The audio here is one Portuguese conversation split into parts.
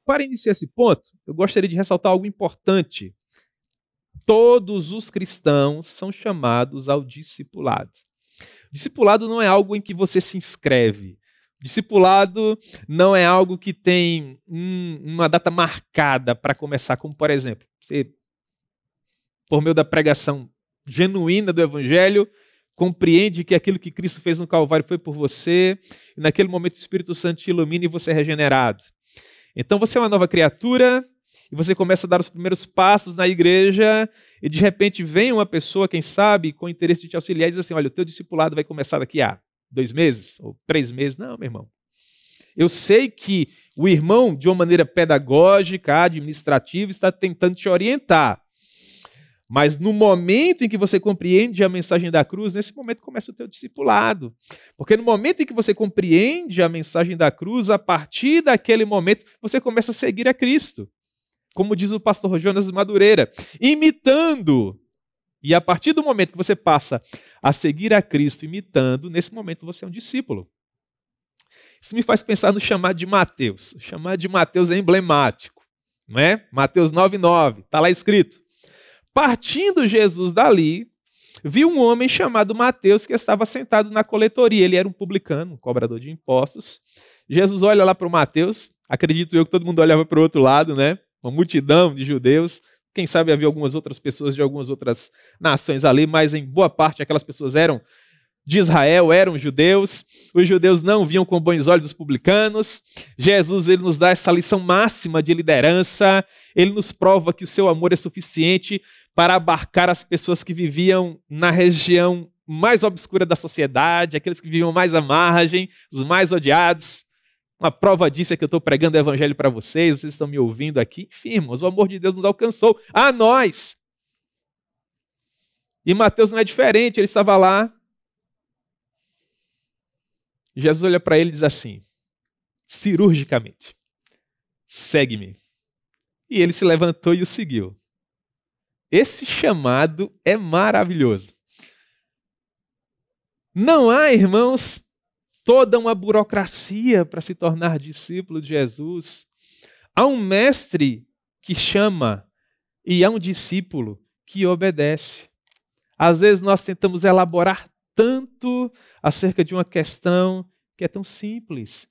para iniciar esse ponto, eu gostaria de ressaltar algo importante. Todos os cristãos são chamados ao discipulado. Discipulado não é algo em que você se inscreve. Discipulado não é algo que tem uma data marcada para começar, como por exemplo, você, por meio da pregação genuína do Evangelho, compreende que aquilo que Cristo fez no Calvário foi por você, e naquele momento o Espírito Santo te ilumina e você é regenerado. Então você é uma nova criatura, e você começa a dar os primeiros passos na igreja, e de repente vem uma pessoa, quem sabe, com interesse de te auxiliar, e diz assim, olha, o teu discipulado vai começar daqui a 2 meses, ou 3 meses. Não, meu irmão. Eu sei que o irmão, de uma maneira pedagógica, administrativa, está tentando te orientar. Mas no momento em que você compreende a mensagem da cruz, nesse momento começa o teu discipulado. Porque no momento em que você compreende a mensagem da cruz, a partir daquele momento, você começa a seguir a Cristo. Como diz o pastor Jonas Madureira, imitando. E a partir do momento que você passa a seguir a Cristo imitando, nesse momento você é um discípulo. Isso me faz pensar no chamado de Mateus. O chamado de Mateus é emblemático, não é? Mateus 9:9, está lá escrito. Partindo Jesus dali, viu um homem chamado Mateus que estava sentado na coletoria. Ele era um publicano, um cobrador de impostos. Jesus olha lá para o Mateus, acredito eu que todo mundo olhava para o outro lado, né? Uma multidão de judeus. Quem sabe havia algumas outras pessoas de algumas outras nações ali, mas em boa parte aquelas pessoas eram de Israel, eram judeus. Os judeus não viam com bons olhos os publicanos. Jesus ele nos dá essa lição máxima de liderança. Ele nos prova que o seu amor é suficiente para abarcar as pessoas que viviam na região mais obscura da sociedade, aqueles que viviam mais à margem, os mais odiados. Uma prova disso é que eu estou pregando o evangelho para vocês estão me ouvindo aqui. Enfim, irmãos, o amor de Deus nos alcançou, a nós. E Mateus não é diferente, ele estava lá. Jesus olha para ele e diz assim, cirurgicamente, segue-me. E ele se levantou e o seguiu. Esse chamado é maravilhoso. Não há, irmãos, toda uma burocracia para se tornar discípulo de Jesus. Há um mestre que chama e há um discípulo que obedece. Às vezes nós tentamos elaborar tanto acerca de uma questão que é tão simples.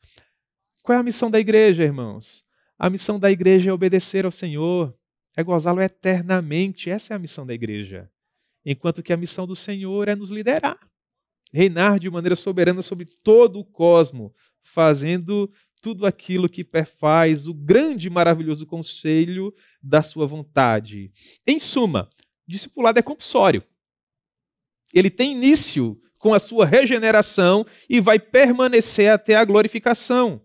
Qual é a missão da igreja, irmãos? A missão da igreja é obedecer ao Senhor, é gozá-lo eternamente. Essa é a missão da igreja. Enquanto que a missão do Senhor é nos liderar. Reinar de maneira soberana sobre todo o cosmo, fazendo tudo aquilo que perfaz o grande e maravilhoso conselho da sua vontade. Em suma, discipulado é compulsório. Ele tem início com a sua regeneração e vai permanecer até a glorificação.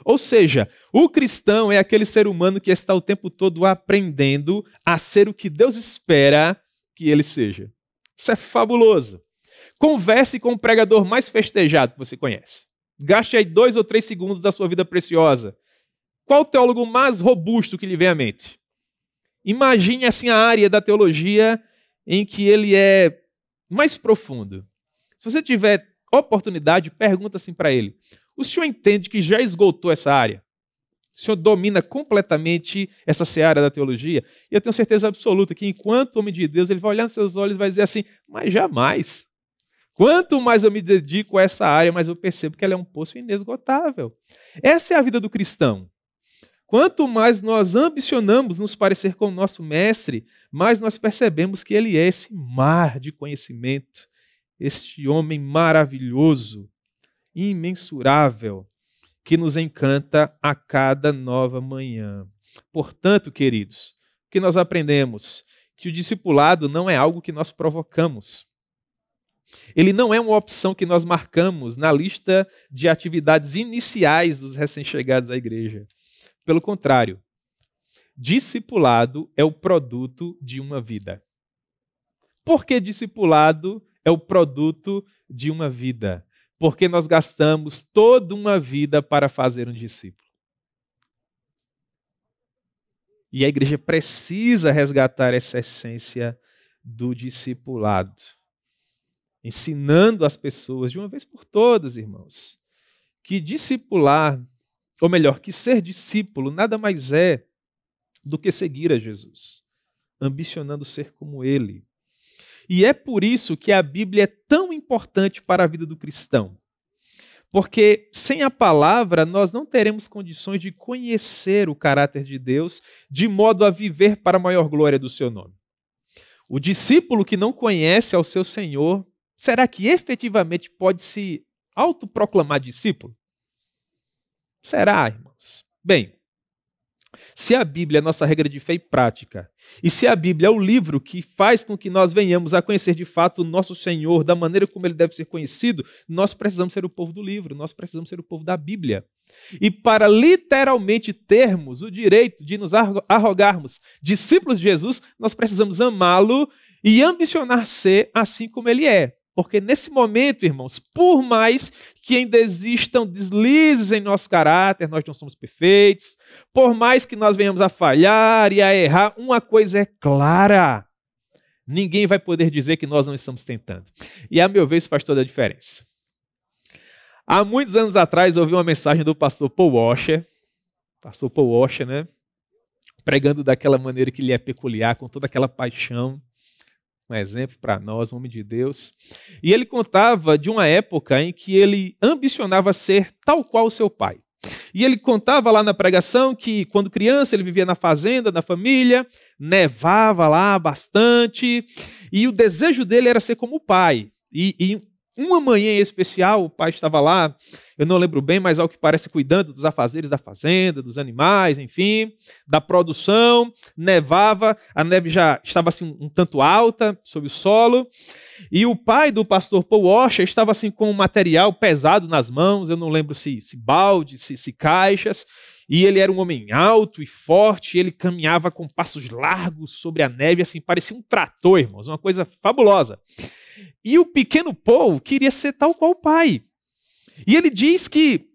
Ou seja, o cristão é aquele ser humano que está o tempo todo aprendendo a ser o que Deus espera que ele seja. Isso é fabuloso. Converse com o pregador mais festejado que você conhece. Gaste aí 2 ou 3 segundos da sua vida preciosa. Qual o teólogo mais robusto que lhe vem à mente? Imagine assim a área da teologia em que ele é mais profundo. Se você tiver oportunidade, pergunta assim para ele. O senhor entende que já esgotou essa área? O senhor domina completamente essa seara da teologia? E eu tenho certeza absoluta que enquanto homem de Deus, ele vai olhar nos seus olhos e vai dizer assim, mas jamais. Quanto mais eu me dedico a essa área, mais eu percebo que ela é um poço inesgotável. Essa é a vida do cristão. Quanto mais nós ambicionamos nos parecer com o nosso mestre, mais nós percebemos que ele é esse mar de conhecimento, este homem maravilhoso, imensurável, que nos encanta a cada nova manhã. Portanto, queridos, o que nós aprendemos? Que o discipulado não é algo que nós provocamos. Ele não é uma opção que nós marcamos na lista de atividades iniciais dos recém-chegados à igreja. Pelo contrário, discipulado é o produto de uma vida. Por que discipulado é o produto de uma vida? Porque nós gastamos toda uma vida para fazer um discípulo. E a igreja precisa resgatar essa essência do discipulado. Ensinando as pessoas, de uma vez por todas, irmãos, que discipular ou melhor, que ser discípulo nada mais é do que seguir a Jesus, ambicionando ser como ele. E é por isso que a Bíblia é tão importante para a vida do cristão. Porque sem a palavra nós não teremos condições de conhecer o caráter de Deus de modo a viver para a maior glória do seu nome. O discípulo que não conhece ao seu Senhor, será que efetivamente pode se autoproclamar discípulo? Será, irmãos? Bem, se a Bíblia é nossa regra de fé e prática, e se a Bíblia é o livro que faz com que nós venhamos a conhecer de fato o nosso Senhor da maneira como ele deve ser conhecido, nós precisamos ser o povo do livro, nós precisamos ser o povo da Bíblia. E para literalmente termos o direito de nos arrogarmos discípulos de Jesus, nós precisamos amá-lo e ambicionar ser assim como ele é. Porque nesse momento, irmãos, por mais que ainda existam deslizes em nosso caráter, nós não somos perfeitos, por mais que nós venhamos a falhar e a errar, uma coisa é clara: ninguém vai poder dizer que nós não estamos tentando. E a meu ver isso faz toda a diferença. Há muitos anos atrás eu ouvi uma mensagem do pastor Paul Washer, né? Pregando daquela maneira que lhe é peculiar, com toda aquela paixão. Um exemplo para nós, um homem de Deus. E ele contava de uma época em que ele ambicionava ser tal qual o seu pai. E ele contava lá na pregação que quando criança ele vivia na fazenda, na família, nevava lá bastante, e o desejo dele era ser como o pai. E uma manhã em especial, o pai estava lá, eu não lembro bem, mas ao que parece cuidando dos afazeres da fazenda, dos animais, enfim, da produção, nevava, a neve já estava assim um tanto alta sobre o solo, e o pai do pastor Paul Washer estava assim com um material pesado nas mãos, eu não lembro se balde, se caixas, e ele era um homem alto e forte, e ele caminhava com passos largos sobre a neve, assim, parecia um trator, irmãos, uma coisa fabulosa. E o pequeno Paul queria ser tal qual o pai. E ele diz que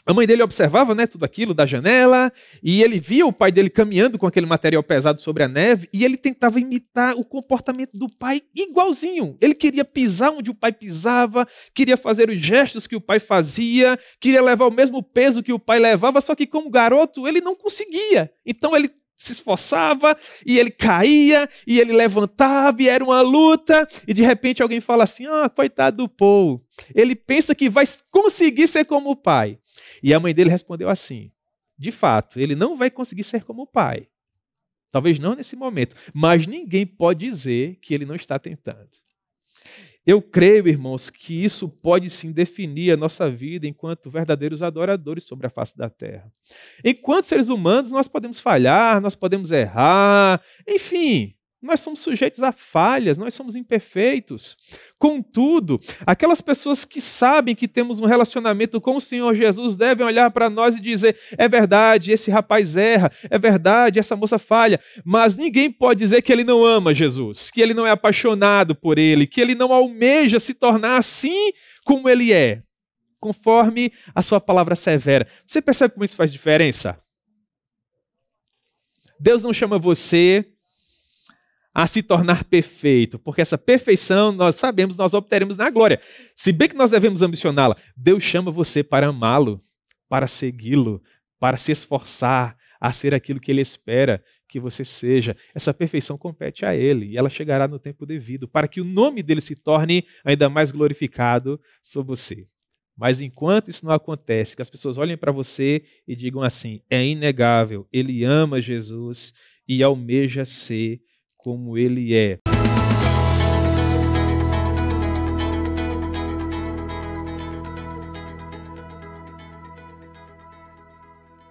a mãe dele observava, né, tudo aquilo da janela, e ele via o pai dele caminhando com aquele material pesado sobre a neve, e ele tentava imitar o comportamento do pai igualzinho. Ele queria pisar onde o pai pisava, queria fazer os gestos que o pai fazia, queria levar o mesmo peso que o pai levava, só que como garoto ele não conseguia. Então ele se esforçava, e ele caía, e ele levantava, e era uma luta, e de repente alguém fala assim: coitado do Paul, ele pensa que vai conseguir ser como o pai. E a mãe dele respondeu assim: de fato, ele não vai conseguir ser como o pai. Talvez não nesse momento, mas ninguém pode dizer que ele não está tentando. Eu creio, irmãos, que isso pode sim definir a nossa vida enquanto verdadeiros adoradores sobre a face da terra. Enquanto seres humanos, nós podemos falhar, nós podemos errar, enfim, nós somos sujeitos a falhas, nós somos imperfeitos. Contudo, aquelas pessoas que sabem que temos um relacionamento com o Senhor Jesus devem olhar para nós e dizer: é verdade, esse rapaz erra, é verdade, essa moça falha, mas ninguém pode dizer que ele não ama Jesus, que ele não é apaixonado por ele, que ele não almeja se tornar assim como ele é, conforme a sua palavra severa. Você percebe como isso faz diferença? Deus não chama você a se tornar perfeito, porque essa perfeição, nós sabemos, nós obteremos na glória. Se bem que nós devemos ambicioná-la, Deus chama você para amá-lo, para segui-lo, para se esforçar a ser aquilo que Ele espera que você seja. Essa perfeição compete a Ele, e ela chegará no tempo devido, para que o nome dEle se torne ainda mais glorificado sobre você. Mas enquanto isso não acontece, que as pessoas olhem para você e digam assim: é inegável, ele ama Jesus e almeja ser como ele é.